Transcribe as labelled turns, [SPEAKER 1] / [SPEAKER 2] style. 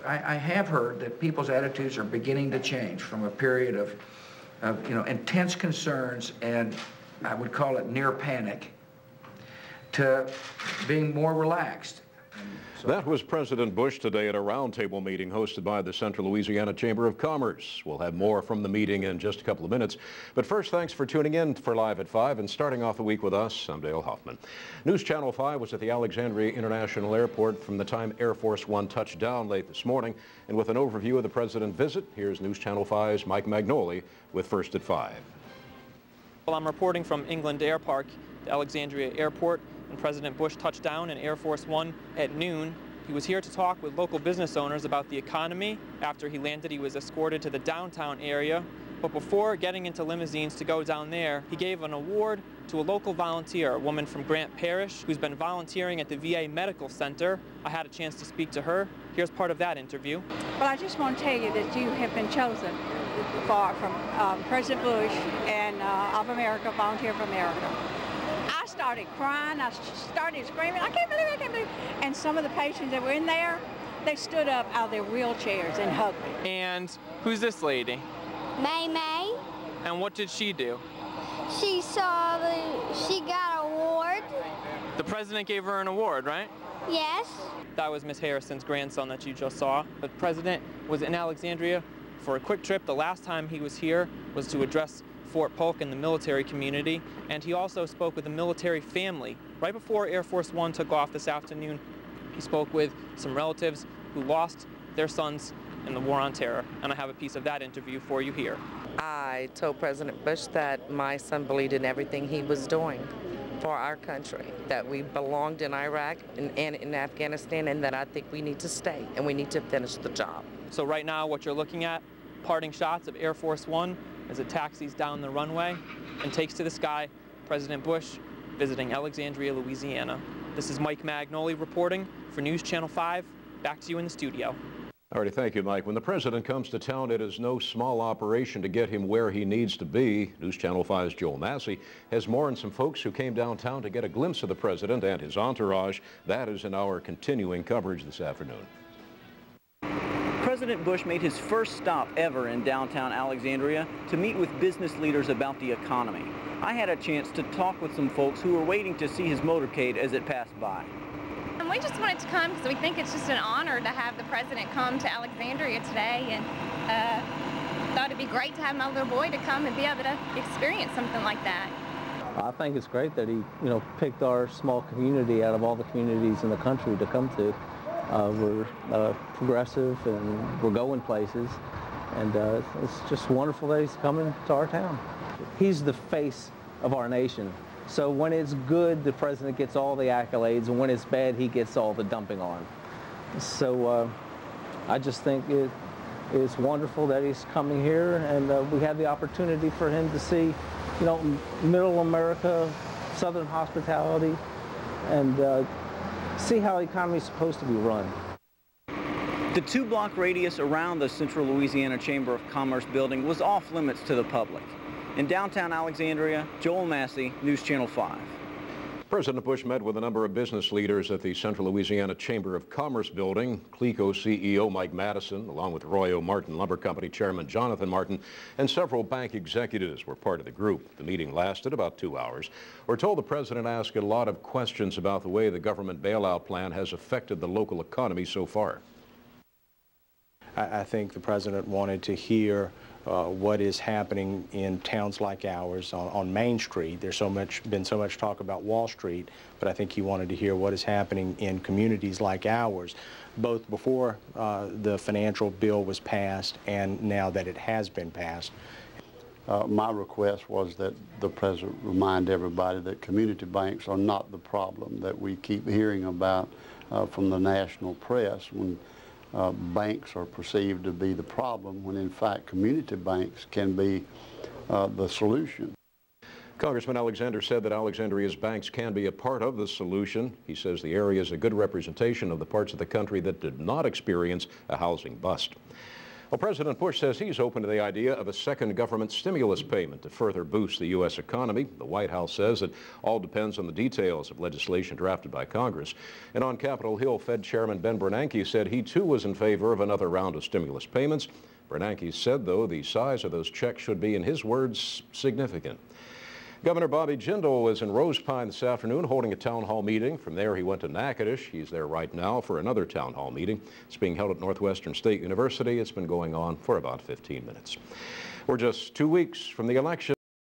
[SPEAKER 1] I have heard that people's attitudes are beginning to change from a period of intense concerns and I would call it near panic to being more relaxed.
[SPEAKER 2] That was President Bush today at a roundtable meeting hosted by the Central Louisiana Chamber of Commerce. We'll have more from the meeting in just a couple of minutes. But first, thanks for tuning in for Live at 5 and starting off the week with us. I'm Dale Hoffman. News Channel 5 was at the Alexandria International Airport from the time Air Force One touched down late this morning. And with an overview of the President's visit, here's News Channel 5's Mike Magnoli with First at 5.
[SPEAKER 3] Well, I'm reporting from England Air Park, the Alexandria Airport. When President Bush touched down in Air Force One at noon, he was here to talk with local business owners about the economy. After he landed, he was escorted to the downtown area. But before getting into limousines to go down there, he gave an award to a local volunteer, a woman from Grant Parish, who's been volunteering at the VA Medical Center. I had a chance to speak to her. Here's part of that interview.
[SPEAKER 4] Well, I just want to tell you that you have been chosen from President Bush and of America, Volunteer for America. I started crying, I started screaming, I can't believe it. And some of the patients that were in there, they stood up out of their wheelchairs and hugged me.
[SPEAKER 3] And who's this lady?
[SPEAKER 5] May.
[SPEAKER 3] And what did she do?
[SPEAKER 5] She got an award.
[SPEAKER 3] The president gave her an award, right?
[SPEAKER 5] Yes.
[SPEAKER 3] That was Miss Harrison's grandson that you just saw. The president was in Alexandria for a quick trip. The last time he was here was to address Fort Polk and the military community, and he also spoke with the military family. Right before Air Force One took off this afternoon, he spoke with some relatives who lost their sons in the War on Terror, and I have a piece of that interview for you here.
[SPEAKER 6] I told President Bush that my son believed in everything he was doing for our country, that we belonged in Iraq and in Afghanistan, and that I think we need to stay and we need to finish the job.
[SPEAKER 3] So right now what you're looking at, parting shots of Air Force One as it taxis down the runway and takes to the sky President Bush visiting Alexandria, Louisiana. This is Mike Magnoli reporting for News Channel 5. Back to you in the studio.
[SPEAKER 2] All right, thank you, Mike. When the president comes to town, it is no small operation to get him where he needs to be. News Channel 5's Joel Massey has more on some folks who came downtown to get a glimpse of the president and his entourage. That is in our continuing coverage this afternoon.
[SPEAKER 7] President Bush made his first stop ever in downtown Alexandria to meet with business leaders about the economy. I had a chance to talk with some folks who were waiting to see his motorcade as it passed by.
[SPEAKER 8] And we just wanted to come because we think it's just an honor to have the president come to Alexandria today, and thought it'd be great to have my little boy to come and be able to experience something like that.
[SPEAKER 9] I think it's great that he, picked our small community out of all the communities in the country to come to. We're progressive and we're going places, and it's just wonderful that he's coming to our town. He's the face of our nation, so when it's good, the president gets all the accolades, and when it's bad, he gets all the dumping on. So I just think it's wonderful that he's coming here, and we have the opportunity for him to see, middle America, Southern hospitality, and see how the economy is supposed to be run.
[SPEAKER 7] The 2-block radius around the Central Louisiana Chamber of Commerce building was off limits to the public. In downtown Alexandria, Joel Massey, News Channel 5.
[SPEAKER 2] President Bush met with a number of business leaders at the Central Louisiana Chamber of Commerce building. CLECO CEO Mike Madison, along with Royo Martin Lumber Company Chairman Jonathan Martin, and several bank executives were part of the group. The meeting lasted about 2 hours. We're told the president asked a lot of questions about the way the government bailout plan has affected the local economy so far.
[SPEAKER 10] I think the president wanted to hear what is happening in towns like ours on Main Street. There's been so much talk about Wall Street, but I think he wanted to hear what is happening in communities like ours, both before the financial bill was passed and now that it has been passed.
[SPEAKER 11] My request was that the president remind everybody that community banks are not the problem that we keep hearing about from the national press, when banks are perceived to be the problem, when in fact community banks can be the solution.
[SPEAKER 2] Congressman Alexander said that Alexandria's banks can be a part of the solution. He says the area is a good representation of the parts of the country that did not experience a housing bust. Well, President Bush says he's open to the idea of a second government stimulus payment to further boost the U.S. economy. The White House says it all depends on the details of legislation drafted by Congress. And on Capitol Hill, Fed Chairman Ben Bernanke said he too was in favor of another round of stimulus payments. Bernanke said, though, the size of those checks should be, in his words, significant. Governor Bobby Jindal was in Rose Pine this afternoon holding a town hall meeting. From there, he went to Natchitoches. He's there right now for another town hall meeting. It's being held at Northwestern State University. It's been going on for about 15 minutes. We're just 2 weeks from the election.